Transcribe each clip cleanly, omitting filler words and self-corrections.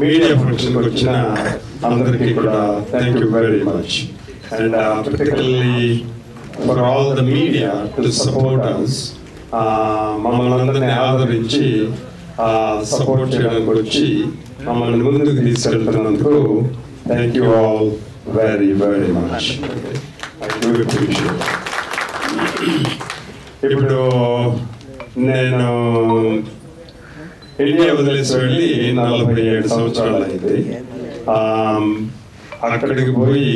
Media function వచ్చిన అందరికీ కూడా thank you very much and particularly for all the media to support us మమ్మల్ని అందరినీ ఆదరించి సపోర్ట్ చేయడానికి వచ్చి మమ్మల్ని ముందుకు తీసుకెళ్తున్నందుకు thank you all very very much. I do appreciate. ఇప్పుడు నేను ఇండియా వదిలేసి వెళ్ళి 47 సంవత్సరాలు అయింది. అక్కడికి పోయి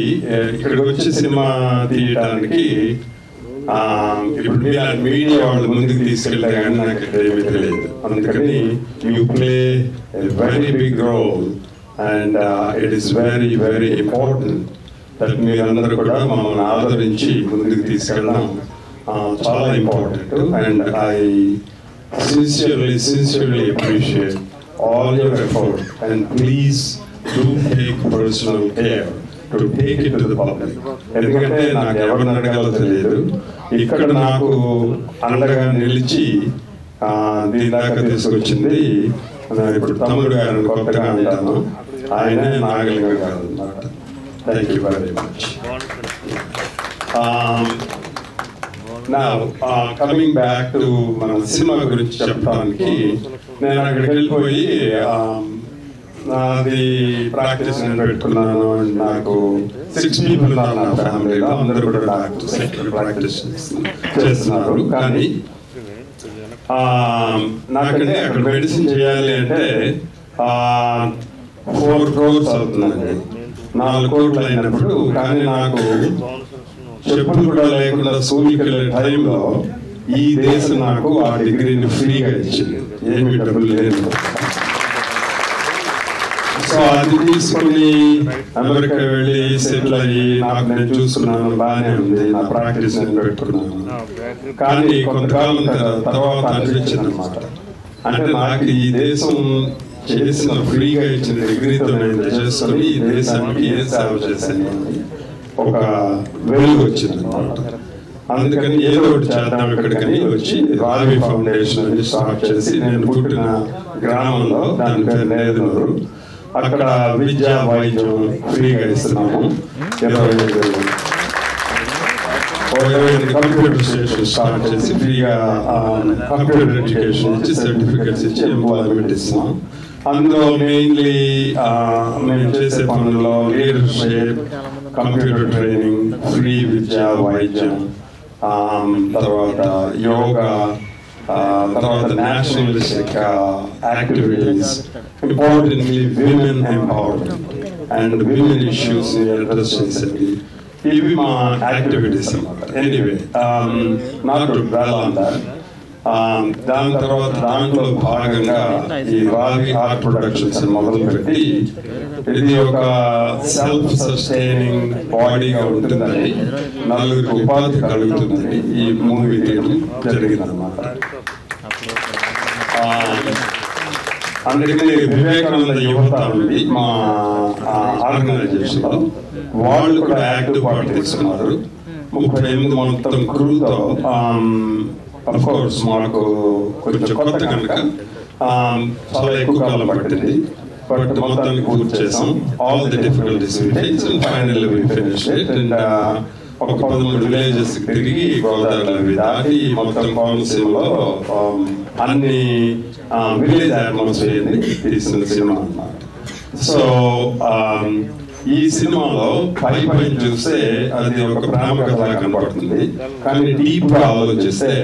ఇక్కడికి వచ్చి సినిమా తీయడానికి ఇప్పుడు మీడియా వాళ్ళు ముందుకు తీసుకెళ్తే కానీ నాకు ఏమీ తెలియదు. అందుకని you play a very big role and it is very very important that మీరందరూ కూడా మమ్మల్ని ఆదరించి ముందుకు తీసుకెళ్ళడం చాలా important. And I sincerely appreciate all your effort and please do take personal care to take it to the public. ఎందుకంటే నాకు ఎవరిని అడగాలో తెలియదు. ఇక్కడ నాకు అండగా నిలిచి దీని దాకా తీసుకొచ్చింది ఇప్పుడు తమ్ముడు గారిని కొత్తగా అంటాను, ఆయనే నాగలింగ గారు అన్నమాట. Thank you very much. Now, coming back to మన సినిమా గురించి చెప్పడానికి నేను అక్కడికి వెళ్ళిపోయి నాది ప్రాక్టీస్ నేను పెట్టుకున్నాను. నాకు 6 people ఉన్నారు నా ఫ్యామిలీలో, అందరూ కూడా డాక్టర్స్ ప్రాక్టీస్ చేస్తున్నారు. కానీ నాకంటే అక్కడ మెడిసిన్ చేయాలి అంటే 4 crores అవుతుందండి. 4 కోట్లు అయినప్పుడు కానీ నాకు చెప్పులు కూడా లేకుండా స్కూల్కి వెళ్ళే టైంలో ఈ దేశం నాకు ఆ డిగ్రీని ఫ్రీగా ఇచ్చింది, ఏమి డబ్బులు లేదు. సో అది తీసుకుని అమెరికా వెళ్ళి సెటిల్ అయ్యి నాకు నేను చూసుకున్నాను, బాగానే ఉంది, నా ప్రాక్టీస్ నేను పెట్టుకున్నాను. కానీ కొంతకాలం తర్వాత అనిపించింది అనమాట, అంటే నాకు ఈ దేశం చేసిన ఫ్రీగా ఇచ్చిన డిగ్రీతో నేను చేసుకుని ఈ దేశానికి ఏం సేవ చేశాను ఒక వెలుగు వచ్చింది అనమాట. అందుకని ఏదో ఒకటి చేద్దాం ఇక్కడికని వచ్చి రావి ఫౌండేషన్ అని స్టార్ట్ చేసి, నేను పుట్టిన గ్రామంలో దాని పేరు నేదునూరు, అక్కడ విద్యా వైద్యం ఫ్రీగా ఇస్తున్నాము. 25 కంప్యూటర్ స్టేషన్ స్టార్ట్ చేసి ఫ్రీగా కంప్యూటర్ ఎడ్యుకేషన్ ఇచ్చి సర్టిఫికెట్స్ ఇచ్చి ఎంప్లాయ్మెంట్ ఇస్తున్నాం. అందులో మెయిన్లీ మేము చేసే పనుల్లో లీడర్షిప్, కంప్యూటర్ ట్రైనింగ్, ఫ్రీ విద్య వైద్యం, తర్వాత యోగా, తర్వాత nationalistic activities, importantly women empowerment and women issues address చేసేవి. ఇవి మా యాక్టివిటీస్ అన్నమాట. Anyway not to dwell on that. దాని తర్వాత దాంట్లో భాగంగా ఈ రావి ఆర్ట్ ప్రొడక్షన్స్ మొదలుపెట్టి ఇది ఒక సెల్ఫ్ సస్టైనింగ్ బాడీగా ఉంటుందని, 4 ఉపాధి కలుగుతుందని ఈ మూవీ తీయడం జరిగిందన్నమాట. అందుకని వివేకానంద యువత ఉంది మా ఆర్గనైజేషన్ లో, వాళ్ళు కూడా యాక్టివ్ పార్ట్ తీసుకున్నారు. 38 మొత్తం క్రూతో. అఫ్ కోర్స్ మాకు కొంచెం కొత్త కనుక చాలా ఎక్కువ కాలం పట్టింది, బట్ మొత్తాన్ని పూర్తి చేసాం. All the difficulties we face and finally we finished it. And ఒక 13 విలేజెస్ తిరిగి గోదావరి దాటి మొత్తం కోనసీమలో అన్ని విలేజ్ అట్మాస్ఫియర్ ని తీసిన సినిమా అన్నమాట. సో ఈ సినిమాలో పైన చూస్తే అది ఒక ప్రేమ కథలా కనపడుతుంది, కానీ డీప్ గా ఆలోచిస్తే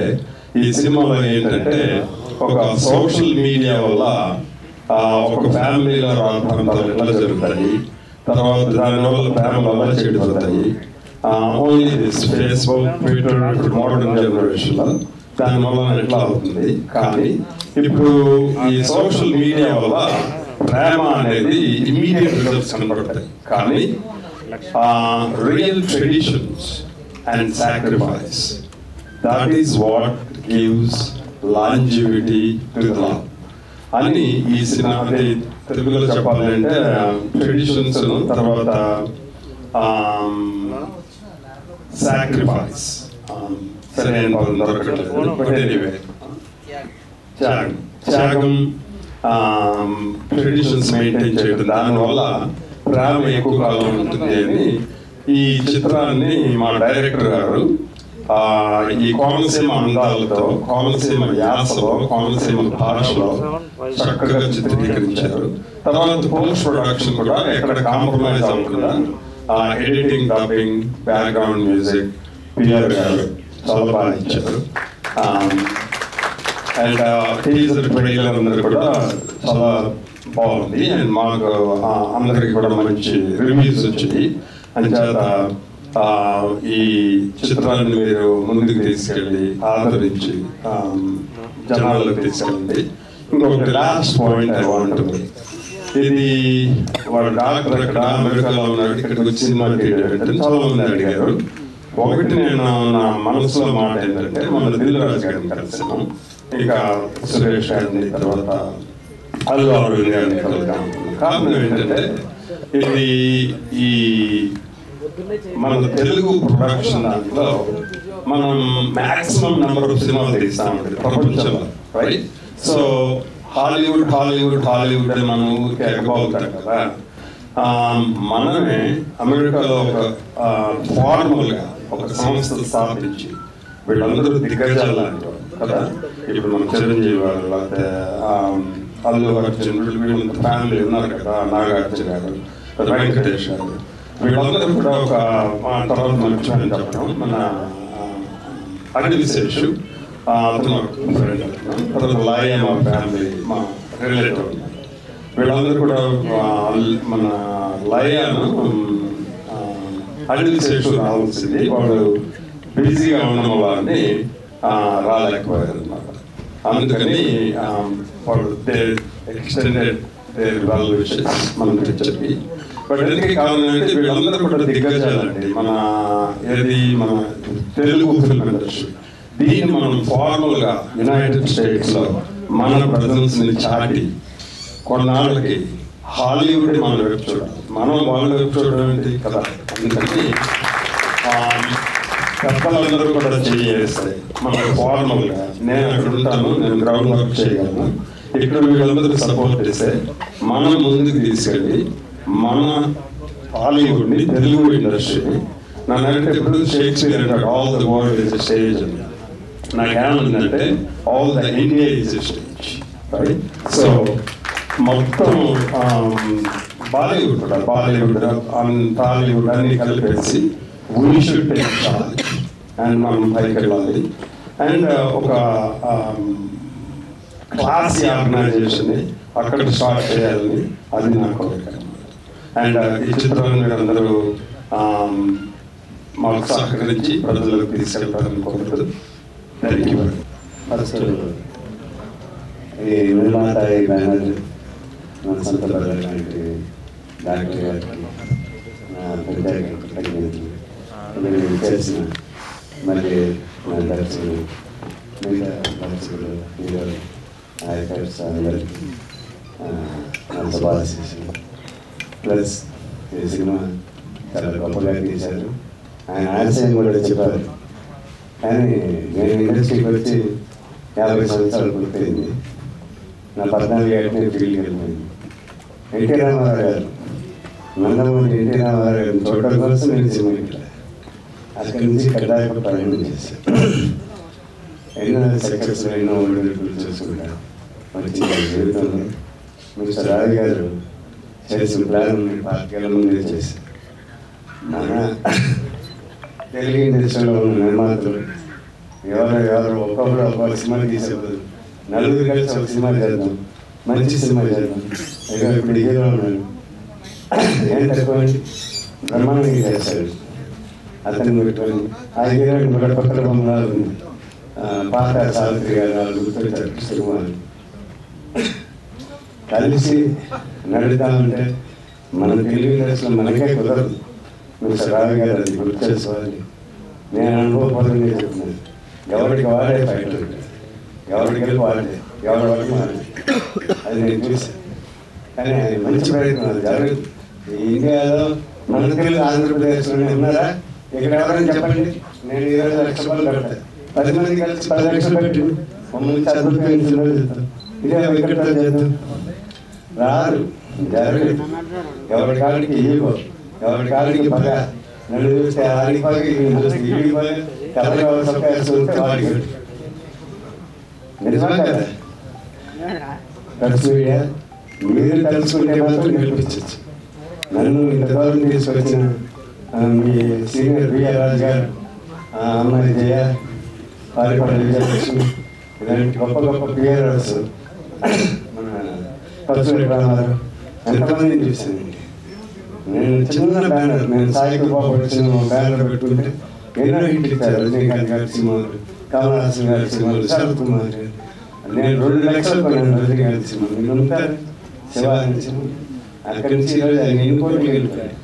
ఈ సినిమాలో ఏంటంటే ఒక సోషల్ మీడియా వల్ల ఒక ఫ్యామిలీలో ప్రాంతాలు ఎట్లా జరుగుతాయి, తర్వాత దానివల్ల ఫ్యామిలీ ఎలా చెడిపోతాయి. Only this Facebook, Twitter, modern generation లో దానివల్ల ఎట్లా అవుతుంది. కానీ ఇప్పుడు ఈ సోషల్ మీడియా వల్ల ప్రేమ అనేది ఇమీడియట్ రిజల్ట్స్ కనబడతాయి, కానీ real traditions and sacrifice, that is what gives longevity to the love అని ఈ సినిమా. అంటే తెలుగులో చెప్పాలంటే ట్రెడిషన్స్ తర్వాత సాక్రిఫైస్, సరైన పదం దొరకట్లేదు, బట్ ఎనీవే త్యాగం ట్రెడిషన్స్ మెయింటైన్ చేయడం, దానివల్ల ప్రేమ ఎక్కువ కాలం ఉంటుంది అని ఈ చిత్రాన్ని మా డైరెక్టర్ గారు ఈ కోనసీమ అందాలతో, కోనసీమ యాసలో, కోనసీమ భాషలో చక్కగా చిత్రీకరించారు. తర్వాత పోస్ట్ ప్రొడక్షన్ కూడా ఎక్కడ కాంప్రమైజ్ అవ్వకుండా editing, dubbing, background music PR గారు చాలా బాగా ఇచ్చారు. అండ్ టీజర్ ట్రైలర్ అందరు కూడా చాలా బాగుంది. అండ్ మాకు అందరికి కూడా మంచి రివ్యూస్ వచ్చాయి. అంచేత ఈ చిత్రాన్ని మీరు ముందుకు తీసుకెళ్ళి ఆదరించి జనాలకు తీసుకెళ్ళండి. ఇంకొకటి last point I want to make. ఇది వాడు డాక్టర్ అక్కడ అమెరికాలో ఉన్నాడు, ఇక్కడికి వచ్చి సినిమా తీయడం చాలా మంది అడిగారు. ఒకటి నేను నా మనసులో మాట ఏంటంటే, మన దిల్ రాజు గారిని కలిసాను, ఇంకా సురేష్ గారిని, తర్వాత అల్లు అరవింద్ గారిని కలుద్దాం. కారణం ఏంటంటే, ఇది ఈ మన తెలుగు ప్రొడక్షన్ దాంట్లో మనం మ్యాక్సిమం నెంబర్ ఆఫ్ సినిమాలు తీస్తా ఉంటుంది ప్రపంచంలో, right? So Hollywood Hollywood Hollywood అని మనం ఊరికే ఎగబాగుతాం కదా. మనమే అమెరికాలో ఒక ఫార్మల్గా ఒక సంస్థ స్థాపించి వీళ్ళందరూ దిగ్గజాలు అంటారు కదా. ఇప్పుడు మన చిరంజీవి గారు, లేకపోతే అల్లు అర్జున్, వీళ్ళంత ఫ్యామిలీ ఉన్నారు కదా, నాగార్జున గారు, వెంకటేష్ గారు, వీళ్ళందరూ కూడా ఒక తర్వాత మర్చిపోయిన చెప్పడం మన అగ్నిశేషు, అతను ఫ్రెండ్, తర్వాత లాయ మా ఫ్యామిలీ, మా రిలేటివ్, వీళ్ళందరూ కూడా మన లయను అగ్నిశేషు రావాల్సింది, వాడు బిజీగా ఉండడం వల్ల రాలేకపోయారు అన్నమాట. అందుకని వాడు ఎక్స్టెండెడ్ వెల్ విషెస్ మన పిక్చర్కి. బట్ ఎందుకు కావాలంటే వీళ్ళందరూ కూడా దిగ్గజాలండి మన తెలుగు ఫిల్మ్ ఇండస్ట్రీ. దీన్ని మనం ఫార్మల్గా యునైటెడ్ స్టేట్స్లో మన ప్రజెన్స్ ని చాటి కొన్నాళ్ళకి హాలీవుడ్ మన వైపు చూడాలి, మనం వాళ్ళ వైపు చూడడం ఏంటి కదా. అందుకని పెద్దలందరూ కూడా చేస్తాయి మన ఫార్మల్గా. నేను అక్కడ ఉంటాను, నేను గ్రౌండ్ వర్క్ చేయగలను, ఇక్కడ వీళ్ళందరూ సపోర్ట్ చేస్తే మనం ముందుకు తీసుకెళ్ళి మన హాలీవుడ్ని, తెలుగు ఇండస్ట్రీని, నన్ను అంటే ఇప్పుడు షేక్స్పియర్ అంటాడు all the world is a stage అని. నాకేమంటుందంటే all the India is a stage, right? So మొత్తం బాలీవుడ్ కూడా, బాలీవుడ్ టాలీవుడ్ అన్ని కలిపేసి we should take charge and మనం పైకి వెళ్ళాలి. అండ్ ఒక క్లాసీ ఆర్గనైజేషన్ అక్కడ స్టార్ట్ చేయాలని అది నా కోరిక. అండ్ ఈ చిత్రాన్ని మీరు అందరూ మాకు సహకరించి ప్రజలకు తీసుకెళ్తారని కోరుతుంది. Thank you. ఫస్ట్ ఈ నిర్మాత, ఈ మేనేజర్, మన సొంత ప్రజలకి, డాక్టర్ గారికి నా ప్రత్యేక కృతజ్ఞతలు. మీరు చేసిన మళ్ళీ నా దర్శకులు, మిగతా దర్శకులు, హీరోలు, యాక్టర్స్ అందరికీ నా శుభాశీస్సులు. ప్లస్ ఈ సినిమా చాలా గొప్పగా తీశారు. ఆయన ఆశయం కూడా చెప్పారు. కానీ నేను ఇండస్ట్రీకి వచ్చి 50 సంవత్సరాలు పూర్తయింది. నా 14 ఏళ్ళనే ఫీల్డ్కి వెళ్ళిపోయింది. ఎన్టీ రామారావు గారు, నందమూరి ఎన్టీ రామారావు గారిని చూడడం కోసం నేను సినిమాకి వెళ్ళాను. అక్కడి నుంచి కడ్డాక ప్రయాణం చేశాను. ఎన్నో సక్సెస్, ఎన్నో ఒడిదుడుకులు చూసుకుంటాను. వచ్చి జీవితంలో మిస్టర్ రావి గారు చేసిన ప్లాన్ 4 ఏళ్ళ ముందే చేశారు. మన తెలుగు ఇండస్ట్రీలో ఉన్న నిర్మాతలు ఎవరు ఒక్కొక్కరు ఒక్కొక్క సినిమా తీసేవారు. నలుగురు కలిసి ఒక సినిమా చేద్దాం, మంచి సినిమా చేద్దాం. ఇప్పుడు హీరో ఉన్నాడు, ఏం తక్కువ బ్రహ్మాండంగా చేస్తాడు. అతన్ని పెట్టుకొని ఆ హీరోయిన్ కూడా పక్కన బొమ్మలాలు ఉంది, పాత సావిత్రి గారు వాళ్ళు గుర్తొచ్చారు. సినిమాలు కలిసి నడుద్దామంటే మన తెలుగు ఇండస్ట్రీలో మనకే కుదరదు. మిస్టర్ రావి గారు అది గుర్తు చేసుకోవాలి. నేను అనుభవపరంగా చెప్తున్నాను. ఎవరికి వాడే ఫైటర్, ఎవరికి వెళ్ళి వాడే, ఎవరి వరకు వాడే, అది నేను చూసాను. కానీ అది మంచి ప్రయత్నం, అది జరగదు. ఇండియాలో మన తెలుగు ఆంధ్రప్రదేశ్లోనే ఉన్నారా? ఇక్కడ ఎవరైనా చెప్పండి. నేను 20 లక్షల రూపాయలు పెడతాను, 10 మంది కలిసి 10 లక్షలు పెట్టి మమ్మల్ని అద్భుతమైన సినిమాలు చేస్తాం. ఇదే వికటాలు చేద్దాం. రాదు, జరగదు. ఎవరి కాడికి ఇవ్వకో, ఎవరి కాడికి పగ, నన్ను చూస్తే ఆడిపోయి చూస్తే ఇడిపోయి తెల్లగా చూస్తే వాడికి నిజమా కదా? మీడియా మీరు తెలుసుకుంటే మాత్రం గెలిపించచ్చు. నన్ను ఇంత దూరం తీసుకొచ్చిన మీ సీనియర్ బిఆర్ రాజు గారు, అమ్మాయి జయ, పారిపల్లి విజయలక్ష్మి, ఇలాంటి గొప్ప గొప్ప పిఆర్ఎస్, మన పచ్చూరి రామారావు, ఎంతమందిని చూసానండి. నేను చిన్న బ్యానర్, నేను సాయికి బాబు వచ్చిన బ్యానర్ పెట్టుకుంటే ఎన్నో హిట్ ఇచ్చారు. రజనీకాంత్ గారి సినిమాలు, కమల్ హాసన్ గారి సినిమాలు, శరత్ కుమార్ గారు. నేను 2 లక్షలు కొన్నాను రజనీకాంత్ సినిమాలు. మీరు ఉంటారు శివాజీ సినిమా. అక్కడి నుంచి ఈరోజు ఆయన ఎన్ని కోట్లు వెళ్ళిపోయాయి.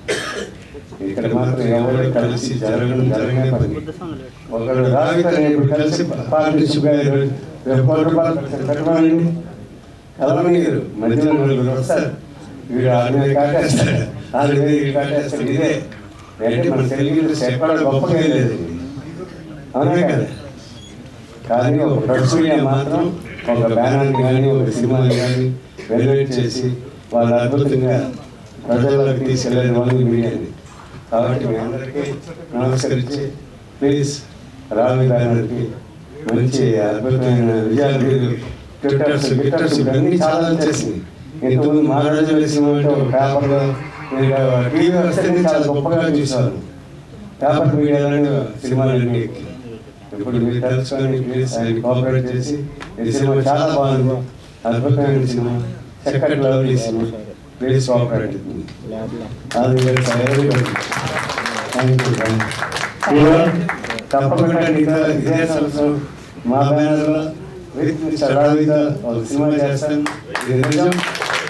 ఇక్కడ మాత్రం ఎవరు కలిసి జరగనే పని. ఒకరు రావితో ఇప్పుడు కలిసి పార్ట్నర్షిప్ పెట్టమనండి, కలవనీరు. మధ్యలో నలుగురు వస్తారు, వీడు 6 మీద కాటేస్తాడు, 6 మీద వీడు కాటేస్తాడు. ఇదే అంటే మన తెలుగు ఎక్కడ గొప్పగా లేదు, అవునా కదా? కానీ ఒక ప్రొడ్యూసర్గా మాత్రం ఒక బ్యానర్ని కానీ ఒక సినిమాని కానీ వెల్యువేట్ చేసి వాళ్ళు అద్భుతంగా ప్రజల్లోకి తీసుకెళ్ళేది వాళ్ళు మీడియాని. కాబట్టి మీ అందరికీ నమస్కరించి ప్లీజ్ రావి బ్యానర్కి మంచి అద్భుతమైన విజయాలు. గిట్టర్స్ ఇవన్నీ చాలా వచ్చేసింది. ఇంతకుముందు మహారాజు సినిమా అంటే ఒక పేపర్లో టీవీ వస్తే చాలా గొప్పగా చూసేవారు, పేపర్ మీడియాలో సినిమాలన్నీ. ఇప్పుడు మీరు తెలుసుకొని ప్లీజ్ ఆయన కోఆపరేట్ చేసి ఈ సినిమా చాలా బాగుంది, అద్భుతమైన cinema, second lovely cinema. Please cooperate. తప్పకుండా ఇదే సంవత్సరం మా బ్యానర్లో రావితో ఒక సినిమా చేస్తాను. ఇది నిజం,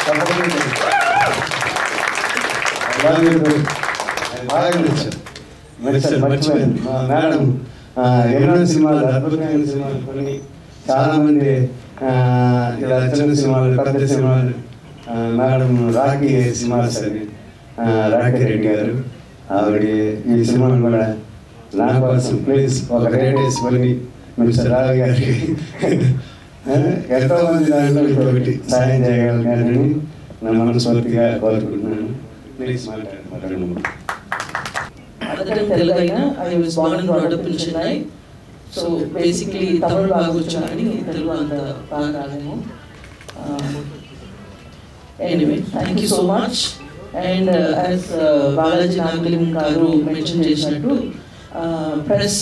తప్పకుండా బాగా మర్చిపోయింది. మా మేడం ఎన్నో సినిమాలు, అద్భుతమైన సినిమాలు, కొన్ని చాలామంది ఇలా చిన్న సినిమాలు, పెద్ద సినిమాలు. మేడం రాఖీ సినిమాలు సరి రాఖీ రెడ్డి గారు, ఆవిడ ఈ సినిమాను కూడా నా కోసం ప్లీజ్ ఒక రేట్ వేసుకొని మిస్టర్ రావి గారికి ఎంతోమంది దాంట్లో ఒకటి సాయం చేయగలిగారని నా మనస్ఫూర్తిగా కోరుకుంటున్నాను. ప్లీజ్ మాట్లాడండి. I was born and brought up in Chennai. So basically Tamil baga vachani, Telugu anta baga ralemo. Anyway, thank you so much. And as Balaji Nagalim garu mentioned chesnattu, press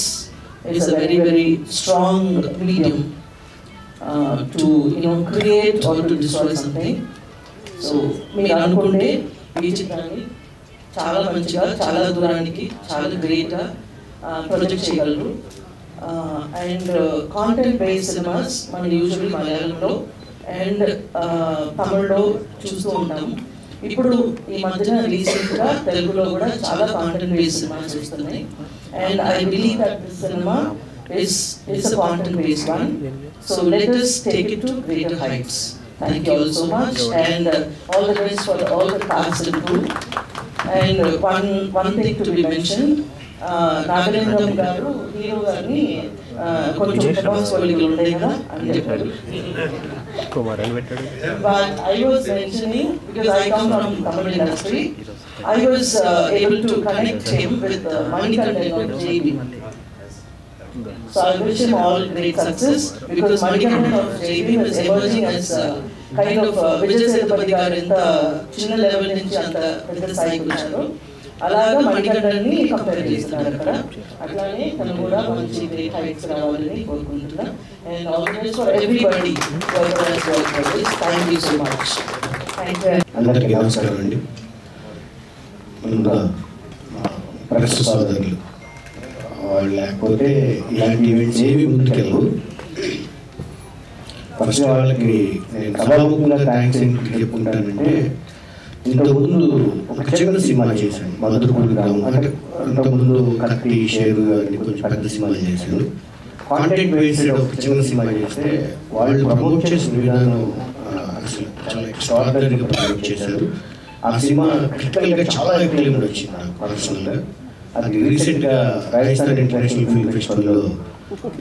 is a very very strong medium to create or to destroy something. So meer anukunte ee chitrani చాలా మంచిగా, చాలా దూరానికి, చాలా గ్రేట్గా project చేయగలరు. And content based cinemas మనం usually మలయాళంలో and తమిళ్లో చూస్తూ ఉంటాము. ఇప్పుడు ఈ మధ్యన రీసెంట్గా తెలుగులో కూడా చాలా కాంటెంట్ బేస్డ్ సినిమాస్ వస్తున్నాయి. And I believe that this cinema it's a content based one. So let us take it to greater heights. Thank you all so much and all the best for all the cast and crew. And one thing to be mentioned, Nagarendram garu hero garni koncham responsibility undayi kada ani chepparu. But I was mentioning, because I come from Tamil industry, I was able to connect him with Manikandan of JB. So I wish him all great success, because Manikandan of JB was emerging as kind of Vijay Sethupathi garu enta chinna level nunchi anta pedda స్థాయికి వచ్చారు. అలాగా మణికంఠన్ని compare చేస్తున్నారు అక్కడ. అట్లానే తను కూడా మంచి great heights రావాలని కోరుకుంటున్నా. And all the best for everybody. Thank you so much. అందరికీ నమస్కారం అండి. ముందుగా ప్రెస్ సోదరులు వాళ్ళు లేకపోతే ఇలాంటి ఈవెంట్స్ ఏవి ముందుకెళ్ళవు. ఫస్ట్ వాళ్ళకి నేను సభాముఖంగా థ్యాంక్స్ ఏంటి చెప్పుకుంటానంటే, ఇంతకుముందు ఒక చిన్న సినిమా చేశాను, మధురపూడి గ్రామం. అంటే ఇంతకుముందు కత్తి, షేరు అన్ని కొంచెం పెద్ద సినిమాలు చేశాను. కాంటెంట్ బేస్డ్ ఒక చిన్న సినిమా చేస్తే వాళ్ళు ప్రమోట్ చేసిన విధానం అసలు చాలా ఎక్స్ట్రార్డినరీగా ప్రమోట్ చేశారు. ఆ సినిమా క్రిటికల్గా చాలా ఎక్కువ వచ్చింది నాకు పర్సనల్గా. అది రీసెంట్గా రాజస్థాన్ ఇంటర్నేషనల్ ఫిల్మ్ ఫెస్టివల్లో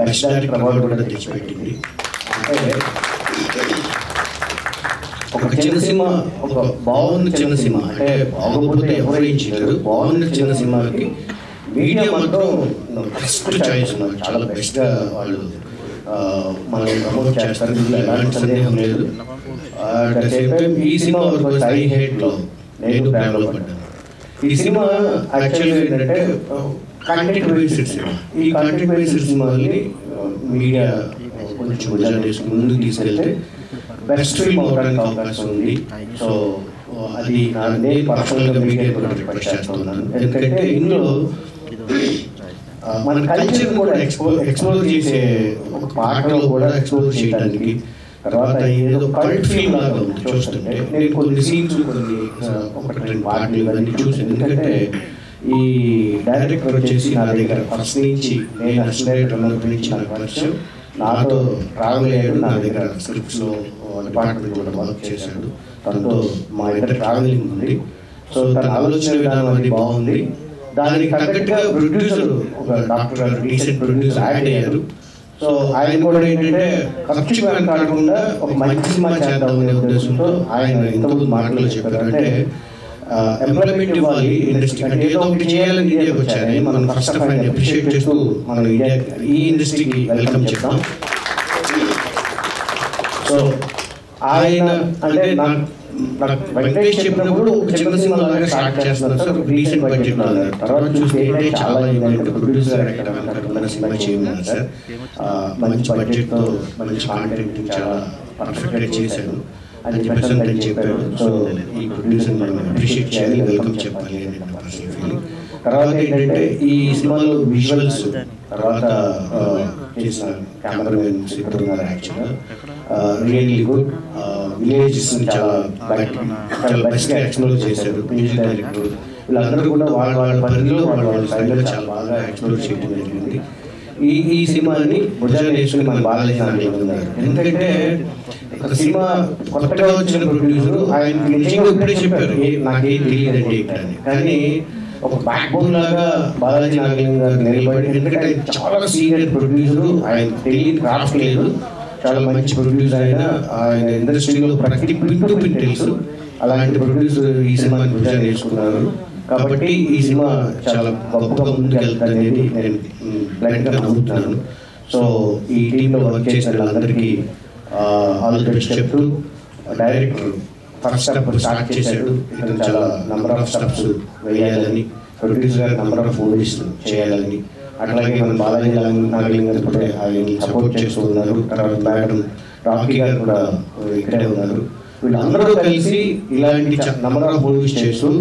బెస్ట్ డైరెక్టర్ అవార్డు కూడా తెచ్చిపెట్టింది. అంటే ఒక చిన్న సినిమా, ఒక బాగున్న చిన్న సినిమా అంటే బాగోపోతే ఎవరు ఏం చేయలేరు. బాగున్న చిన్న సినిమాకి మీడియా మాత్రం ఫస్ట్ చాయిస్ ఉన్నారు, చాలా బెస్ట్గా వాళ్ళు మనం ప్రమోట్ చేస్తారు, ఇందులో ఎలాంటి సందేహం లేదు. అట్ ద సేమ్ టైం ఈ సినిమా ఐ హేట్లో నేను ప్రేమలో పడ్డాను. ఈ సినిమా యాక్చువల్గా ఏంటంటే కంటెంట్ బేస్డ్ సినిమా. ఈ కంటెంట్ బేస్డ్ సినిమాని మీడియా కొంచెం భుజాలు తీసుకుని ముందుకు తీసుకెళ్తే బెస్ట్ ఫిల్మ్ అవడానికి అవకాశం ఉంది. సో అది నేను పర్సనల్గా మీడియా కూడా రిక్వెస్ట్ చేస్తున్నాను. ఎందుకంటే ఇందులో మన కల్చర్ కూడా ఎక్స్ప్లోర్ చేసే ఒక పాటలో కూడా ఎక్స్ప్లోర్ చేయడానికి, తర్వాత ఏదో కల్ట్ ఫిల్మ్ లాగా ఉంది చూస్తుంటే. నేను కొన్ని సీన్స్, కొన్ని ఒకటి రెండు పాటలు ఇవన్నీ చూసాను. ఎందుకంటే ఈ డైరెక్టర్ వచ్చేసి నా దగ్గర ఫస్ట్ నుంచి, నేను అసిస్టెంట్ డైరెక్టర్ నుంచి నాకు పరిచయం, నాతో ట్రావెల్ అయ్యాడు, నా దగ్గర స్క్రిప్ట్స్లో డిపార్ట్మెంట్ కూడా వర్క్ చేశాడు. తనతో మా ఇద్దరు ట్రావెలింగ్ ఉంది. సో తన ఆలోచన విధానం అనేది బాగుంది. దానికి తగ్గట్టుగా ప్రొడ్యూసర్, ఒక డాక్టర్ గారు డీసెంట్ ప్రొడ్యూసర్ యాడ్ అయ్యారు. సో ఆయన కూడా ఏంటంటే ఖర్చు కాకుండా ఒక మంచి సినిమా చేద్దామనే ఉద్దేశంతో ఆయన ఇంతకుముందు మాటలు చెప్పారు. అంటే ఎంప్లాయ్మెంట్ ఇవ్వాలి ఇండస్ట్రీ, అంటే ఏదో ఒకటి చేయాలని ఇండియాకి వచ్చారని మనం ఫస్ట్ ఆఫ్ ఆల్ అప్రిషియేట్ చేస్తూ మనం ఇండియా ఈ ఇండస్ట్రీకి వెల్కమ్ చెప్తాం. సో ఆయన అంటే నాకు వెంకటేష్ చెప్పినప్పుడు ఒక చిన్న సినిమా లాగా స్టార్ట్ చేస్తున్నారు సార్, రీసెంట్ బడ్జెట్ అన్నారు. తర్వాత చూస్తే చాలా ఏంటంటే ప్రొడ్యూసర్ సినిమా చేయమన్నారు సార్, మంచి బడ్జెట్తో మంచి కాంటెంట్ చాలా పర్ఫెక్ట్గా చేశాడు అని చెప్పేసి చెప్పారు. సో ఈ ప్రొడ్యూసర్ మనం అప్రిషియేట్ చేయాలి, వెల్కమ్ చెప్పాలి అని నా పర్సనల్ ఫీలింగ్. తర్వాత ఏంటంటే ఈ సినిమాలో విజువల్స్, తర్వాత చేసిన కెమెరామెన్ ఇక్కడ ఉన్నారు, యాక్చువల్గా రియల్లీ గుడ్. విలేజెస్ చాలా బెస్ట్గా ఎక్స్ప్లోర్ చేశారు. మ్యూజిక్ డైరెక్టర్ వీళ్ళందరూ కూడా వాళ్ళ పరిధిలో వాళ్ళ స్టైల్లో చాలా బాగా ఎక్స్ప్లోర్ చేయడం జరిగింది. ఈ సినిమాని భుజాలు వేసుకుని మన బాలయ్య ఉన్నారు. ఎందుకంటే ఒక సినిమా కొత్తగా వచ్చిన ప్రొడ్యూసర్ ఆయన నిజంగా ఇప్పుడే చెప్పారు నాకేం తెలియదండి ఇక్కడ, కానీ ఒక బ్యాక్ బోన్ లాగా బాలాజీ నాగలింగ గారు నిలబడి, ఎందుకంటే చాలా సీనియర్ ప్రొడ్యూసర్, ఆయన తెలియని క్రాఫ్ట్ లేదు, చాలా మంచి ప్రొడ్యూసర్. ఆయన ఇండస్ట్రీలో ప్రతి పిన్ టు పిన్ తెలుసు. అలాంటి ప్రొడ్యూసర్ ఈ సినిమాని భుజాలు వేసుకున్నారు. కాబట్టి ఈ సినిమా చాలా గొప్పగా ముందుకు వెళ్తుంది అనేది నేను బ్లైండ్గా నమ్ముతున్నాను. సో ఈ టీంలో వర్క్ చేసిన వాళ్ళందరికీ ఆల్ ది బెస్ట్ చెప్తూ, డైరెక్టర్ ఫస్ట్ స్టెప్ స్టార్ట్ చేశాడు, ఇతను చాలా నెంబర్ ఆఫ్ స్టెప్స్ వేయాలని, ప్రొడ్యూసర్ నెంబర్ ఆఫ్ మూవీస్ చేయాలని, అట్లాగే మన బాలాజీ నాగలింగ గారు కూడా ఆయన సపోర్ట్ చేస్తూ ఉన్నారు. తర్వాత మేడం రాకీ గారు కూడా ఇక్కడే ఉన్నారు. వీళ్ళందరూ కలిసి ఇలాంటి నెంబర్ ఆఫ్ మూవీస్ చేస్తూ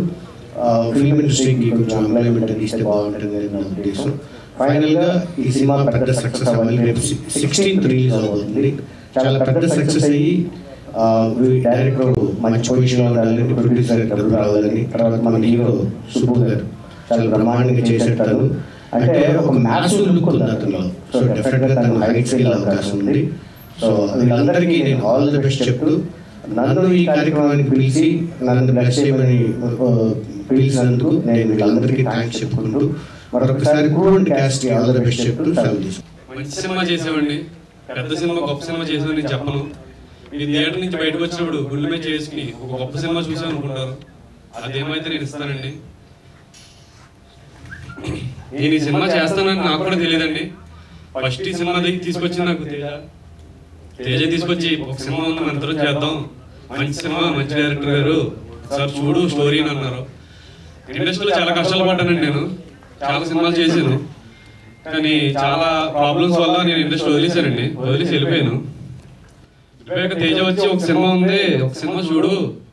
ఫిల్మ్ ఇండస్ట్రీకి కొంచెం ఎంప్లాయ్మెంట్ ఇస్తే బాగుంటుంది నా ఉద్దేశం. ఫైనల్గా ఈ సినిమా పెద్ద సక్సెస్ అవ్వాలి. రేపు 16th రిలీజ్ అవుతుంది. చాలా పెద్ద సక్సెస్ అయ్యి డైరెక్టర్ మంచి పొజిషన్లో ఉండాలని, ప్రొడ్యూసర్ డబ్బులు రావాలని, తర్వాత మన హీరో సుబ్బు గారు చాలా బ్రహ్మాండంగా చేసేటారు. అంటే ఒక మ్యాథ్స్ లుక్ ఉంది అతను. సో డెఫినెట్గా తను హైట్స్ వెళ్ళే అవకాశం ఉంది. సో వీళ్ళందరికీ నేను ఆల్ ది బెస్ట్ చెప్తూ, నన్ను ఈ కార్యక్రమానికి పిలిచి నన్ను బ్లెస్ చేయమని పిలిచినందుకు నేను వీళ్ళందరికీ థ్యాంక్స్ చెప్పుకుంటూ మరొకసారి కూడండి క్యాస్ట్ ఆల్ ది బెస్ట్ చెప్తూ సెలవు తీసుకుంటాను. మంచి సినిమా చేసేవాడిని, పెద్ద సినిమా గొప్ప సినిమా చేసేవాడిని నేను చెప్పను. మీరు థియేటర్ నుంచి బయటకు వచ్చినప్పుడు గుండె మీద చేసుకుని ఒక గొప్ప సినిమా చూసాను అనుకుంటారు, అదేమైతే నేను ఇస్తానండి. నేను ఈ సినిమా చేస్తానని నాకు కూడా తెలియదండి. ఫస్ట్ ఈ సినిమా దగ్గర తీసుకొచ్చి నాకు తేజ తీసుకొచ్చి ఒక సినిమా ఉంది మన అందరం చేద్దాం, మంచి సినిమా, మంచి డైరెక్టర్ గారు సార్ చూడు స్టోరీ అని అన్నారు. ఇండస్ట్రీలో చాలా కష్టాలు పడ్డానండి, నేను చాలా సినిమాలు చేశాను, కానీ చాలా ప్రాబ్లమ్స్ వల్ల నేను ఇండస్ట్రీ వదిలేశానండి, వదిలేసి వెళ్ళిపోయాను. తేజ వచ్చి ఒక సినిమా ఉంది, ఒక సినిమా చూడు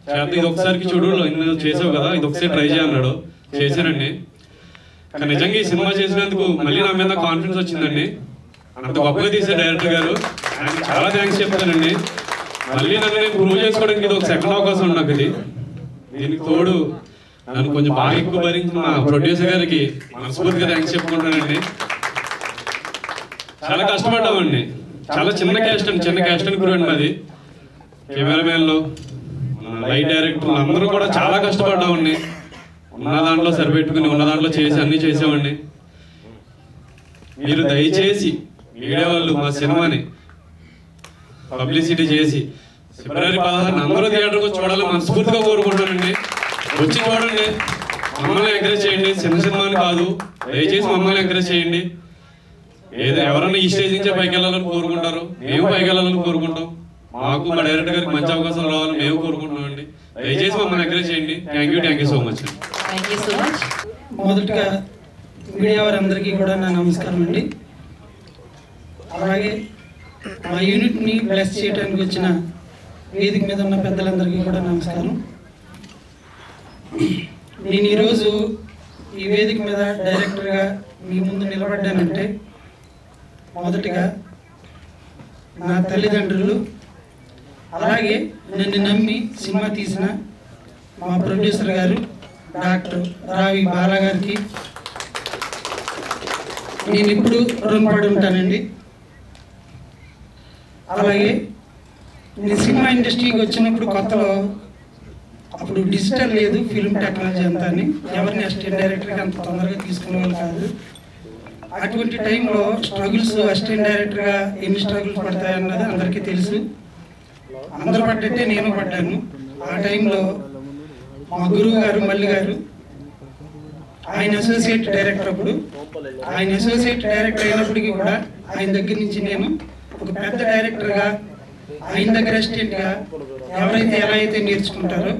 చేద్దాం, ఇది ఒకసారికి చూడు, నువ్వు చేసావు కదా, ఇది ఒకసారి ట్రై చేయన్నాడు, చేశానండి. కానీ నిజంగా ఈ సినిమా చేసినందుకు మళ్ళీ నా మీద కాన్ఫిడెన్స్ వచ్చిందండి. అంత గొప్పగా తీసే డైరెక్టర్ గారు ఆయనకి చాలా థ్యాంక్స్ చెప్తానండి. మళ్ళీ నన్ను నేను ప్రూవ్ చేసుకోవడానికి ఇది ఒక సెకండ్ అవకాశం నాకు. ఇది దీనికి తోడు నన్ను కొంచెం బాగా ఎక్కువ భరించిన మా ప్రొడ్యూసర్ గారికి మనస్ఫూర్తిగా థ్యాంక్స్ చెప్పుకుంటానండి. చాలా కష్టపడ్డామండి, చాలా చిన్న క్యాస్ట్ అండి, చిన్న క్యాస్ట్ అని కూడా మాది. కెమెరామెన్లు, లైట్ డైరెక్టర్లు అందరూ కూడా చాలా కష్టపడ్డామండి. ఉన్న దాంట్లో సరిపెట్టుకుని ఉన్న దాంట్లో చేసి అన్నీ చేసామండి. మీరు దయచేసి మీడియా వాళ్ళు మా సినిమాని పబ్లిసిటీ చేసి ఫిబ్రవరి 16 అందరూ థియేటర్కి చూడాలని మనస్ఫూర్తిగా కోరుకుంటానండి. వచ్చి చూడండి, మమ్మల్ని ఎంకరేజ్ చేయండి. చిన్న సినిమాని కాదు, దయచేసి మమ్మల్ని ఎంకరేజ్ చేయండి. ఏదో ఎవరన్నా ఈ స్టేజ్ నుంచే పైకి వెళ్ళాలని కోరుకుంటారు, మేము పైకి వెళ్ళాలని కోరుకుంటాం. మాకు మా డైరెక్టర్ గారికి మంచి అవకాశం రావాలని మేము కోరుకుంటున్నాం అండి. దయచేసి మమ్మల్ని ఎంకరేజ్ చేయండి. Thank you so much. మొదటగా మీడియా వారందరికీ కూడా నా నమస్కారం అండి. అలాగే మా యూనిట్ని బ్లెస్ చేయడానికి వచ్చిన వేదిక మీద ఉన్న పెద్దలందరికీ కూడా నమస్కారం. నేను ఈరోజు ఈ వేదిక మీద డైరెక్టర్గా మీ ముందు నిలబడ్డానంటే మొదటిగా నా తల్లిదండ్రులు, అలాగే నన్ను నమ్మి సినిమా తీసిన మా ప్రొడ్యూసర్ గారు డాక్టర్ రావి బాలా గారికి నేను ఇప్పుడు రుణపడి ఉంటానండి. అలాగే నేను సినిమా ఇండస్ట్రీకి వచ్చినప్పుడు కొత్తలో అప్పుడు డిజిటల్ లేదు, ఫిల్మ్ టెక్నాలజీ అంతా అని ఎవరిని అసిస్టెంట్ డైరెక్టర్కి అంత తొందరగా తీసుకునే వాళ్ళు కాదు. అటువంటి టైంలో స్ట్రగుల్స్ అసిస్టెంట్ డైరెక్టర్గా ఎన్ని స్ట్రగుల్స్ పడతాయన్నది అందరికీ తెలుసు. అందరూ పడ్డట్టే నేను పడ్డాను. ఆ టైంలో మా గురువు గారు మల్లి గారు, ఆయన అసోసియేట్ డైరెక్టర్. అప్పుడు ఆయన అసోసియేట్ డైరెక్టర్ అయినప్పటికీ కూడా ఆయన దగ్గర నుంచి నేను ఒక పెద్ద డైరెక్టర్గా, ఆయన దగ్గర అసిస్టెంట్గా ఎవరైతే ఎలా అయితే నేర్చుకుంటారో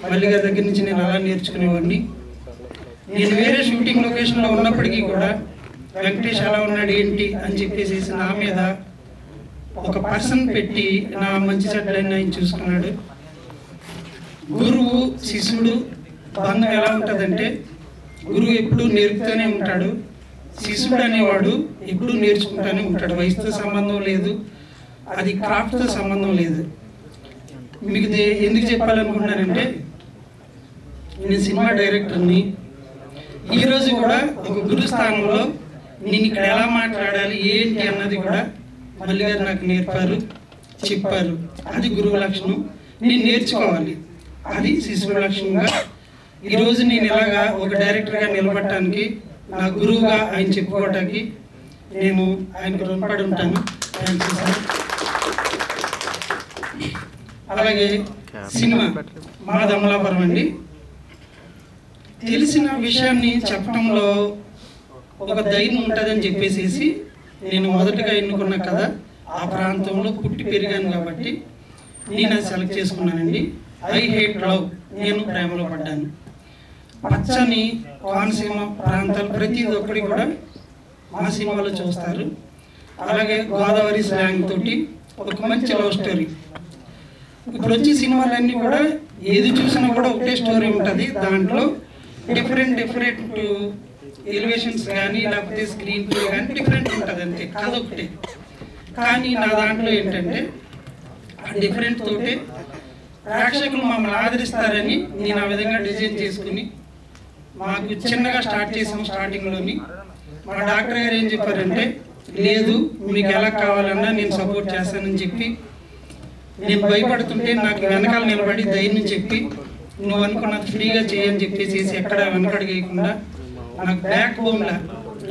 మల్లి గారి దగ్గర నుంచి నేను అలా నేర్చుకునేవాడిని. నేను వేరే షూటింగ్ లొకేషన్లో ఉన్నప్పటికీ కూడా వెంకటేష్ ఎలా ఉన్నాడు ఏంటి అని చెప్పేసి నా మీద ఒక పర్సన్ పెట్టి నా మంచి చెడ్డలన్నీ ఆయన చూసుకున్నాడు. గురువు శిష్యుడు బంధం ఎలా ఉంటుందంటే, గురువు ఎప్పుడూ నేర్పుతూనే ఉంటాడు, శిష్యుడు అనేవాడు ఎప్పుడూ నేర్చుకుంటూనే ఉంటాడు. వయసుతో సంబంధం లేదు, అది క్రాఫ్ట్తో సంబంధం లేదు. మీకు ఎందుకు చెప్పాలనుకుంటున్నానంటే, నేను సినిమా డైరెక్టర్ని. ఈరోజు కూడా ఒక గురు స్థానంలో నేను ఇక్కడ ఎలా మాట్లాడాలి ఏంటి అన్నది కూడా మల్లి గారు నాకు నేర్పారు, చెప్పారు. అది గురువు లక్షణం, నేను నేర్చుకోవాలి. అది శిశువు లక్షణంగా ఈరోజు నేను ఇలాగా ఒక డైరెక్టర్గా నిలబడటానికి, నా గురువుగా ఆయన చెప్పుకోవటానికి నేను ఆయనకు రుణపడి ఉంటాను. Thank you sir. అలాగే సినిమా మాది అమలాపురం అండి. తెలిసిన విషయాన్ని చెప్పడంలో ఒక ధైర్యం ఉంటుందని చెప్పేసి నేను మొదటగా ఎన్నుకున్న కథ ఆ ప్రాంతంలో పుట్టి పెరిగాను కాబట్టి నేను అది సెలెక్ట్ చేసుకున్నానండి. ఐ హేట్ లవ్, నేను ప్రేమలో పడ్డాను. పచ్చని కోనసీమ ప్రాంతాలు ప్రతి ఒక్కటి కూడా మా సినిమాలో చూస్తారు. అలాగే గోదావరి స్లాంగ్ తోటి ఒక మంచి లవ్ స్టోరీ. ఇప్పుడు వచ్చే సినిమాలన్నీ కూడా ఏది చూసినా కూడా ఒకటే స్టోరీ ఉంటుంది. దాంట్లో డిఫరెంట్ ఎలివేషన్స్ కానీ లేకపోతే స్క్రీన్ ప్లే కానీ డిఫరెంట్ ఉంటుంది, అంతే, కథ ఒకటే. కానీ నా దాంట్లో ఏంటంటే ఆ డిఫరెంట్ తోటే ప్రేక్షకులు మమ్మల్ని ఆదరిస్తారని నేను ఆ విధంగా డిజైన్ చేసుకుని మాకు చిన్నగా స్టార్ట్ చేసాము. స్టార్టింగ్లోని మా డాక్టర్ గారు ఏం చెప్పారంటే, లేదు మీకు ఎలా కావాలన్నా నేను సపోర్ట్ చేస్తానని చెప్పి, నేను భయపడుతుంటే నాకు వెనకాల నిలబడి ధైర్యం చెప్పి, నువ్వు అనుకున్నది ఫ్రీగా చేయని చెప్పేసి ఎక్కడ వెనకడిగేయకుండా నాకు బ్యాక్ బోన్లా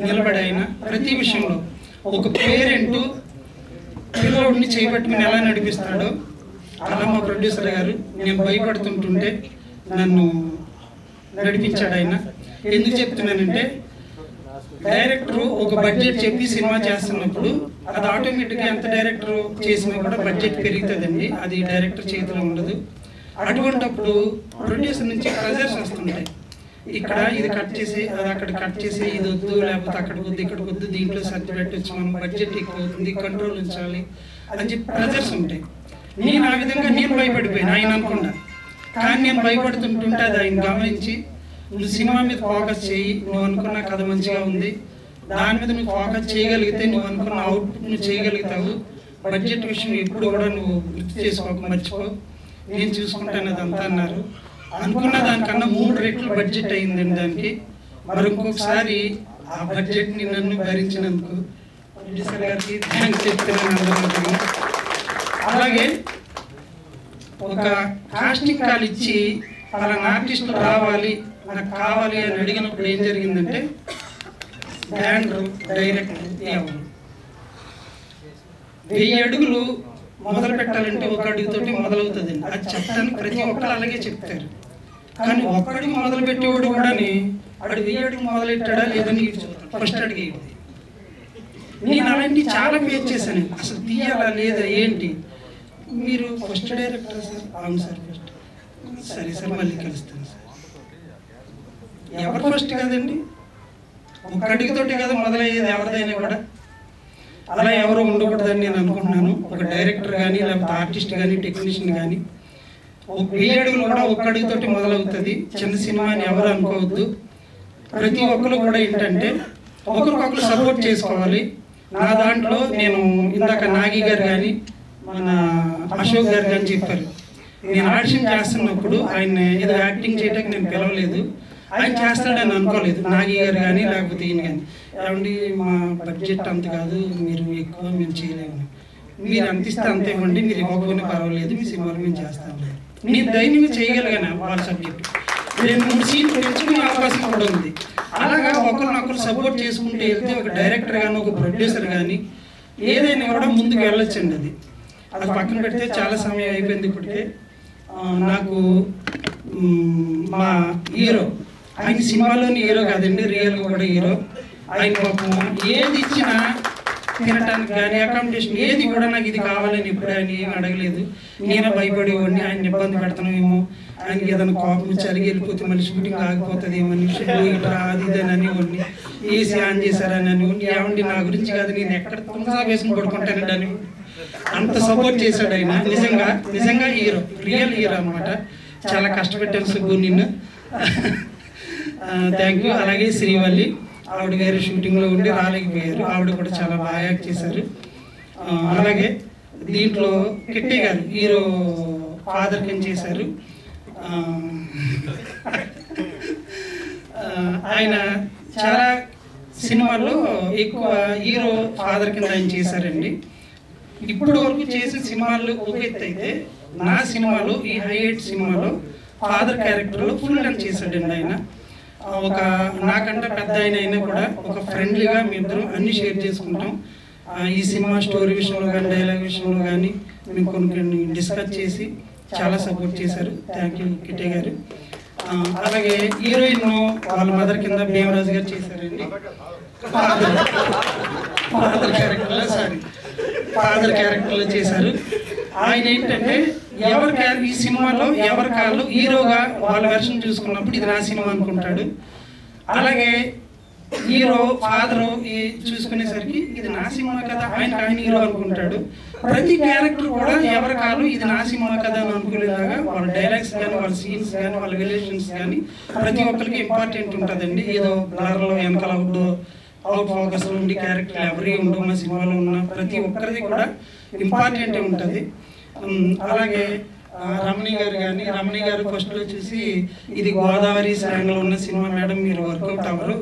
నిలబడి ఆయన ప్రతి విషయంలో ఒక పేరెంట్ పిల్లోడిని చేపట్టుకుని ఎలా నడిపిస్తాడో అలా మా ప్రొడ్యూసర్ గారు నేను భయపడుతుంటుంటే నన్ను నడిపించాడు ఆయన. ఎందుకు చెప్తున్నానంటే, డైరెక్టర్ ఒక బడ్జెట్ చెప్పి సినిమా చేస్తున్నప్పుడు అది ఆటోమేటిక్గా ఎంత డైరెక్టర్ చేసినా కూడా బడ్జెట్ పెరుగుతుందండి, అది డైరెక్టర్ చేతిలో ఉండదు. అటువంటిప్పుడు ప్రొడ్యూసర్ నుంచి ప్రెజర్స్ వస్తుంటాయి. ఇక్కడ ఇది కట్ చేసి అది అక్కడ కట్ చేసి ఇది వద్దు, లేకపోతే అక్కడికి వద్దు ఇక్కడికి వద్దు, దీంట్లో సర్ది పెట్టచ్చు, మనం బడ్జెట్ ఎక్కువ అవుతుంది, కంట్రోల్ ఉంచాలి అని చెప్పి ప్రెజర్స్ ఉంటాయి. నేను ఆ విధంగా నేను భయపడిపోయాను ఆయన అనుకున్నా. కానీ నేను భయపడుతుంటుంటే అది ఆయన గమనించి, నువ్వు సినిమా మీద ఫోకస్ చేయి, నువ్వు అనుకున్న కథ మంచిగా ఉంది, దాని మీద నువ్వు ఫోకస్ చేయగలిగితే నువ్వు అనుకున్న అవుట్పుట్ నువ్వు చేయగలుగుతావు, బడ్జెట్ విషయం ఎప్పుడు కూడా నువ్వు గుర్తు చేసుకోక మర్చిపో, నేను చూసుకుంటాను అదంతా అన్నారు. అనుకున్న దానికన్నా 3 రెట్లు బడ్జెట్ అయిందండి దానికి. మరి ఇంకొకసారి ఆ బడ్జెట్ని నన్ను భరించినందుకు ప్రొడ్యూసర్ గారికి థ్యాంక్స్ చెప్తున్నాను అందరికీ. అలాగే ఒక కాస్టింగ్ కాల్ ఇచ్చి పలానా ఆర్టిస్టులు రావాలి నాకు కావాలి అని అడిగినప్పుడు ఏం జరిగిందంటే, బ్యాండర్ డైరెక్టర్ ఎవరు 1000 అడుగులు మొదలు పెట్టాలంటే ఒక అడుగుతోటి మొదలవుతుందండి. అది చెప్పడానికి ప్రతి ఒక్కరు అలాగే చెప్తారు. కానీ ఒక్కడికి మొదలు పెట్టేవాడు కూడా వాడు 1000 అడుగు మొదలెట్టాడా లేదని ఫస్ట్ అడిగి నేను అలాంటి చాలా ఫేస్ చేశాను. అసలు తీయాలా లేదా ఏంటి, మీరు ఫస్ట్ డైరెక్టర్ సార్? అవును సార్ ఫస్ట్. సరే సార్ మళ్ళీ కలుస్తాను సార్. ఎవరు ఫస్ట్ కదండి, ఒక అడుగుతోటి కదా మొదలయ్యేది ఎవరిదైనా కూడా. అలా ఎవరు ఉండకూడదని నేను అనుకుంటున్నాను. ఒక డైరెక్టర్ కానీ లేకపోతే ఆర్టిస్ట్ కానీ టెక్నీషియన్ కానీ 1000 అడుగులు కూడా ఒక్క అడుగుతోటి మొదలవుతుంది. చిన్న సినిమా అని ఎవరు అనుకోవద్దు. ప్రతి ఒక్కరు కూడా ఏంటంటే ఒకరికొకరు సపోర్ట్ చేసుకోవాలి. నా దాంట్లో నేను ఇందాక నాగి గారు కానీ మన అశోక్ గారు కానీ చెప్పారు, నేను ఆడిషన్ చేస్తున్నప్పుడు ఆయన ఏదో యాక్టింగ్ చేయడానికి నేను పిలవలేదు, ఆయన చేస్తాడని అనుకోలేదు. నాగి గారు కానీ లేకపోతే ఈయన కానీ, ఏమండి మా బడ్జెట్ అంత కాదు, మీరు ఎక్కువ మేము చేయలేము, మీరు అంత ఇస్తే అంత ఇవ్వండి, మీరు ఇవ్వకపోయినా పర్వాలేదు, మీ సినిమాలు మేము చేస్తాము. నేను ధైర్యంగా చేయగలిగాను వాళ్ళ సబ్జెక్టు. నేను 3 సీట్లు పెంచుకునే అవకాశం కూడా ఉంది. అలాగా ఒకరినొకరు సపోర్ట్ చేసుకుంటూ వెళ్తే ఒక డైరెక్టర్ కానీ ఒక ప్రొడ్యూసర్ కానీ ఏదైనా కూడా ముందుకు వెళ్ళొచ్చండి. అది పక్కన పెడితే చాలా సమయం అయిపోయింది ఇప్పటికే. నాకు మా హీరో, ఆయన సినిమాలోని హీరో కాదండి, రియల్గా కూడా హీరో. ఆయన పాపం ఏది ఇచ్చినా తినటానికి కానీ అకామిడేషన్ ఏది కూడా నాకు ఇది కావాలని ఎప్పుడు ఆయన ఏమి అడగలేదు. నేనే భయపడేవాడిని, ఆయన ఇబ్బంది పెడతానేమో, ఆయనకి ఏదైనా కోపం వచ్చి అడిగి వెళ్ళిపోతే మళ్ళీ షూటింగ్ ఆగిపోతుందేమో అని ఇట్లా అది ఇదని అనేవాడిని. ఏసీ ఆన్ చేశారని అనేవాడిని. ఏమండి నా గురించి కాదు, నేను ఎక్కడ తుంగసా వేసుకుని పడుకుంటానండి అని అంత సపోర్ట్ చేశాడు ఆయన. నిజంగా హీరో, రియల్ హీరో అనమాట. చాలా కష్టపెట్టాను సుబ్బు నిన్ను. Thank you. అలాగే శ్రీవల్లి, ఆవిడ గారు షూటింగ్లో ఉండి రాలేకపోయారు, ఆవిడ కూడా చాలా బాగా యాక్ట్ చేశారు. అలాగే దీంట్లో కిట్టి గారు హీరో ఫాదర్ కింద చేశారు. ఆయన చాలా సినిమాల్లో ఎక్కువ హీరో ఫాదర్ కింద ఆయన చేశారండి. ఇప్పుడు వరకు చేసిన సినిమాల్లో ఒక ఎత్తు అయితే, నా సినిమాలో ఈ హైలైట్ సినిమాలో ఫాదర్ క్యారెక్టర్లో ఫుల్ టైం చేశాడండి ఆయన. ఒక నాకంటే పెద్ద ఆయన అయినా కూడా ఒక ఫ్రెండ్లీగా మేమిద్దరం అన్ని షేర్ చేసుకుంటాం. ఈ సినిమా స్టోరీ విషయంలో కానీ డైలాగ్ విషయంలో కానీ మేము కొన్ని డిస్కస్ చేసి చాలా సపోర్ట్ చేశారు. థ్యాంక్ యూ కిట్టే గారు. అలాగే హీరోయిన్ వాళ్ళ మదర్ కింద భీమరాజు గారు చేశారండి. ఫాదర్ క్యారెక్టర్లో చేశారు. ఆయన ఏంటంటే ఈ సినిమాలో ఎవరి కాళ్ళు హీరోగా వాళ్ళ వెర్షన్ చూసుకున్నప్పుడు ఇది నా సినిమా అనుకుంటాడు. అలాగే హీరో ఫాదరు చూసుకునేసరికి ఇది నా సినిమా కదా, ఆయన హీరో అనుకుంటాడు. ప్రతి క్యారెక్టర్ కూడా ఎవరి కాలు ఇది నా సినిమా కదా అని అనుకునేలాగా వాళ్ళ డైలాగ్స్ కానీ వాళ్ళ సీన్స్ కానీ వాళ్ళ రిలేషన్స్ కానీ ప్రతి ఒక్కరికి ఇంపార్టెంట్ ఉంటుందండి. ఏదో బ్లర్లో వెనకాల అవుట్ ఫోకస్లో ఉండి క్యారెక్టర్ ఎవరి ఉండవు. మా సినిమాలో ఉన్న ప్రతి ఒక్కరిది కూడా ఇంపార్టెంటే ఉంటుంది. అలాగే రమణి గారు ఫస్ట్లో చూసి ఇది గోదావరి స్లాంగ్లో ఉన్న సినిమా మేడం, మీరు వర్కౌట్ అవ్వరు,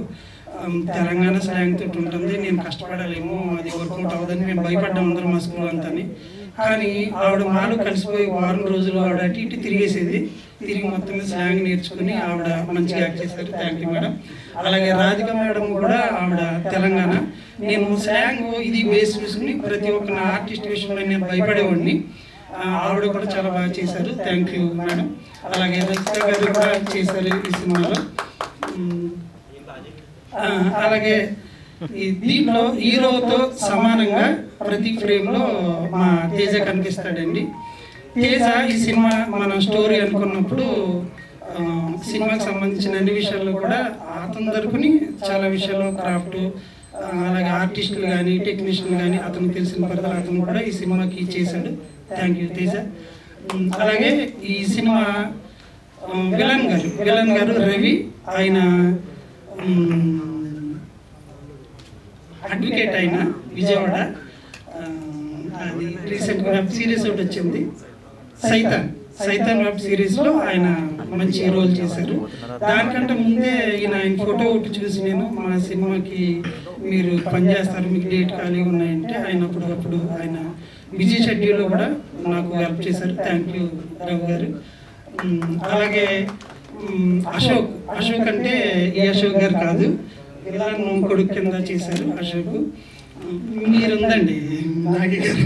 తెలంగాణ స్లాంగ్ తోటి ఉంటుంది, నేను కష్టపడాలేమో, అది వర్కౌట్ అవ్వదని మేము భయపడ్డాం అందరం మా స్కూల్ అంతాని. కానీ ఆవిడ మాలు కలిసిపోయి వారం రోజులు ఆవిడ అటు ఇటు తిరిగేసేది, తిరిగి మొత్తం స్లాంగ్ నేర్చుకుని ఆవిడ మంచిగా యాక్ట్ చేశారు. Thank you madam. అలాగే రాధిక మేడం కూడా ఆవిడ తెలంగాణ. నేను స్లాంగ్ ఇది బేస్ చూసుకుని ప్రతి ఒక్క ఆర్టిస్ట్ విషయంలో నేను భయపడేవాడిని, ఆవిడ కూడా చాలా బాగా చేశారు. Thank you madam. అలాగే రచిత గారు కూడా చేశారు ఈ సినిమాలో. అలాగే దీంట్లో హీరోతో సమానంగా ప్రతి ఫ్రేమ్లో మా తేజ కనిపిస్తాడండి. తేజ ఈ సినిమా మన స్టోరీ అనుకున్నప్పుడు సినిమాకి సంబంధించిన అన్ని విషయాల్లో కూడా అతని తరపుని చాలా విషయాల్లో క్రాఫ్ట్, అలాగే ఆర్టిస్టులు కానీ టెక్నీషియన్లు కానీ అతను తెలిసిన పరిధి అతను కూడా ఈ సినిమాకి చేశాడు. Thank you Teja. అలాగే ఈ సినిమా విలన్ గారు రవి, ఆయన అడ్వకేట్ అయిన విజయవాడ. అది రీసెంట్గా వెబ్ సిరీస్ ఒకటి వచ్చింది సైతాన్ వెబ్ సిరీస్లో ఆయన మంచి రోల్ చేశారు. దానికంటే ముందే ఆయన ఫోటో ఒకటి చూసి నేను మా సినిమాకి మీరు పనిచేస్తారు, మీకు డేట్ ఖాళీగా ఉన్నాయంటే ఆయన అప్పుడు ఆయన బిజీ షెడ్యూల్లో కూడా నాకు హెల్ప్ చేశారు. థ్యాంక్ యూ రావు గారు. అలాగే అశోక్ అంటే ఈ అశోక్ గారు కాదు, విలన్ కొడుకు కింద చేశారు అశోక్. మీరుందండి నాగి గారు,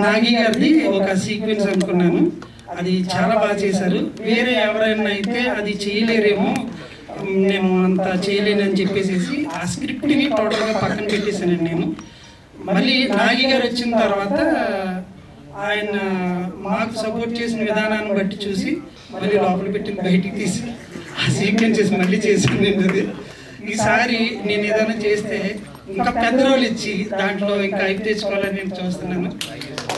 నాగి గారిది ఒక సీక్వెన్స్ అనుకున్నాను, అది చాలా బాగా చేశారు. వేరే ఎవరైనా అయితే అది చేయలేరేమో, నేను అంత చేయలేనని చెప్పేసి ఆ స్క్రిప్ట్ని టోటల్గా పక్కన పెట్టేశానండి నేను. మళ్ళీ నాగి గారు వచ్చిన తర్వాత ఆయన మాకు సపోర్ట్ చేసిన విధానాన్ని బట్టి చూసి మళ్ళీ లోపల పెట్టి బయటికి తీసి ఆ సీక్వెన్సెస్ మళ్ళీ చేశాను నేను. అది ఈసారి నేను ఏదైనా చేస్తే ఇంకా పెద్ద రోల్ ఇచ్చి దాంట్లో ఇంకా హైప్ తెచ్చుకోవాలని నేను చూస్తున్నాను.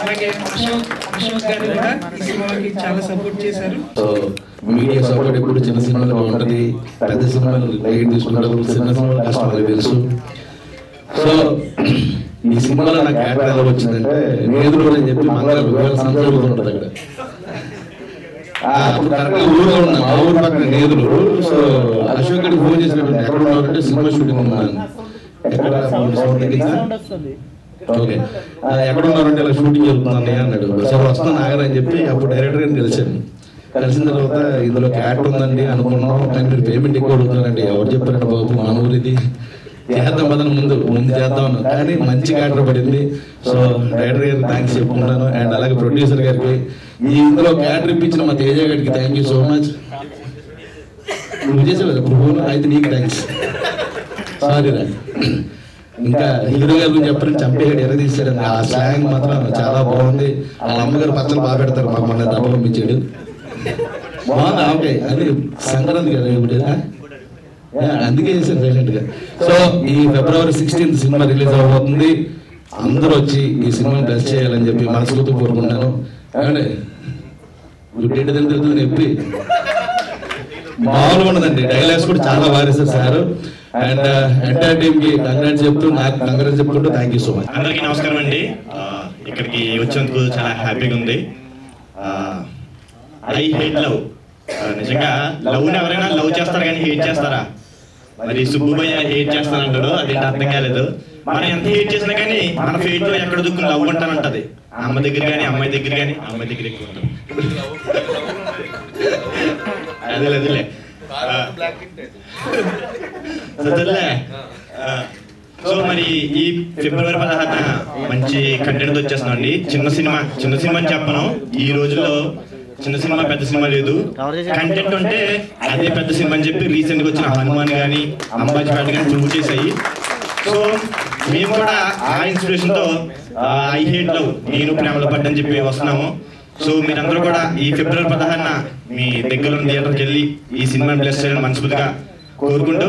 అలాగే అశోక్ గారు కూడా ఈ సినిమాకి చాలా సపోర్ట్ చేశారు. సో మీడియా సపోర్ట్ ఎప్పుడు చిన్న సినిమాలో ఉంటుంది, పెద్ద సినిమాలు లైట్ తీసుకుంటారు, చిన్న సినిమాలు కష్టం తెలుసు. సో ఈ సినిమాలో నాకు క్యారెక్టర్ ఎలా వచ్చిందంటే నేదులు అని చెప్పి మంగళవారం సందర్భంలో ఉంటుంది అక్కడ. అప్పుడు కరెక్ట్గా ఊళ్ళో ఉన్నాను, మా ఊరు పక్కన నేదులు. సో అశోక్ గారికి ఫోన్ చేసినప్పుడు ఎక్కడ ఉన్నారంటే సినిమా షూటింగ్ ఉన్నాను. ఎక్కడ ఓకే ఎక్కడ ఉన్నారంటే ఇలా షూటింగ్ జరుగుతుంది అన్నాడు. సార్ వస్తాను నాగర్ అని చెప్పి అప్పుడు డైరెక్టర్ గారిని కలిసాను. కలిసిన తర్వాత ఇందులో క్యారెక్టర్ ఉందండి అనుకున్నాం, కానీ మీరు పేమెంట్ ఎక్కువ అడుగుతున్నారండి. ఎవరు చెప్పారండి బాబు, మన ఊరు ఇది, చేద్దాం పదని ముందు చేద్దాం అన్నాను. కానీ మంచి క్యారెక్టర్ పడింది. సో డైరెక్టర్ గారికి థ్యాంక్స్ చెప్పుకుంటాను. అండ్ అలాగే ప్రొడ్యూసర్ గారికి, ఈ ఇందులో క్యారెక్టర్ ఇప్పించిన మా తేజ గారికి థ్యాంక్ యూ సో మచ్. నువ్వు చేసావు కదా ఇప్పుడు, అయితే నీకు థ్యాంక్స్. సారీ రా. ఇంకా హీరో గారు గురించి చెప్పని చంపేగాడు ఎర్ర తీసాడు. ఆ స్లాంగ్ మాత్రం చాలా బాగుంది. వాళ్ళ అమ్మగారు పచ్చలు బాగా పెడతారు, మాకు మొన్న దెబ్బ పంపించాడు. బాగుంది. ఓకే అది సంక్రాంతి కదా ఇప్పుడు, అందుకే చేశాను సైలెంట్ గా. సో ఈ February 16th సినిమా రిలీజ్ అవబోతుంది. అందరూ వచ్చి ఈ సినిమాని బ్లెస్ చేయాలని చెప్పి మనస్ఫూర్తిగా కోరుకుంటున్నాను. ఏమంటే గుడ్డేటి తిరుగుతుంది చెప్పి మామూలుగా ఉండదండి, డైలాగ్స్ కూడా చాలా వారేశారు సార్. అండ్ ఎంటైర్ టీమ్ కి కంగ్రాట్స్ చెప్తూ, నాకు కంగ్రాట్స్ చెప్పుకుంటూ థ్యాంక్ యూ సో మచ్. అందరికీ నమస్కారం అండి. ఇక్కడికి వచ్చినందుకు చాలా హ్యాపీగా ఉంది. I hate love. నిజంగా లవ్ని ఎవరైనా లవ్ చేస్తారు కానీ హేట్ చేస్తారా? మరి సుబ్బుబయ్య హేట్ చేస్తానంటాడు, అదేంటి అర్థం కాలేదు. మనం ఎంత హేట్ చేసినా కానీ మన ఫేట్ లో ఎక్కడ దుక్కు లవ్ ఉంటానంటది. అమ్మ దగ్గర కానీ అమ్మాయి దగ్గర కానీ, అమ్మాయి దగ్గర ఎక్కువ ఉంటుంది. అదేలే సో మరి ఈ February 16న మంచి కంటెంట్ వచ్చేస్తున్నాం అండి. చిన్న సినిమా అని చెప్పను. ఈ రోజుల్లో చిన్న సినిమా పెద్ద సినిమా లేదు, కంటెంట్ ఉంటే అదే పెద్ద సినిమా అని చెప్పి రీసెంట్గా వచ్చిన హనుమాన్ కానీ అంబాజీపేట కానీ ప్రూవ్ చేశాయి. సో మేము కూడా ఆ ఇన్స్పిరేషన్తో ఐ హేట్ లవ్, నేను ప్రేమలో పడ్డని చెప్పి వస్తున్నాము. సో మీరందరూ కూడా ఈ February 16న మీ దగ్గర ఉన్న థియేటర్కి వెళ్ళి ఈ సినిమాని బ్లెస్ చేయాలని మనస్ఫూర్తిగా కోరుకుంటూ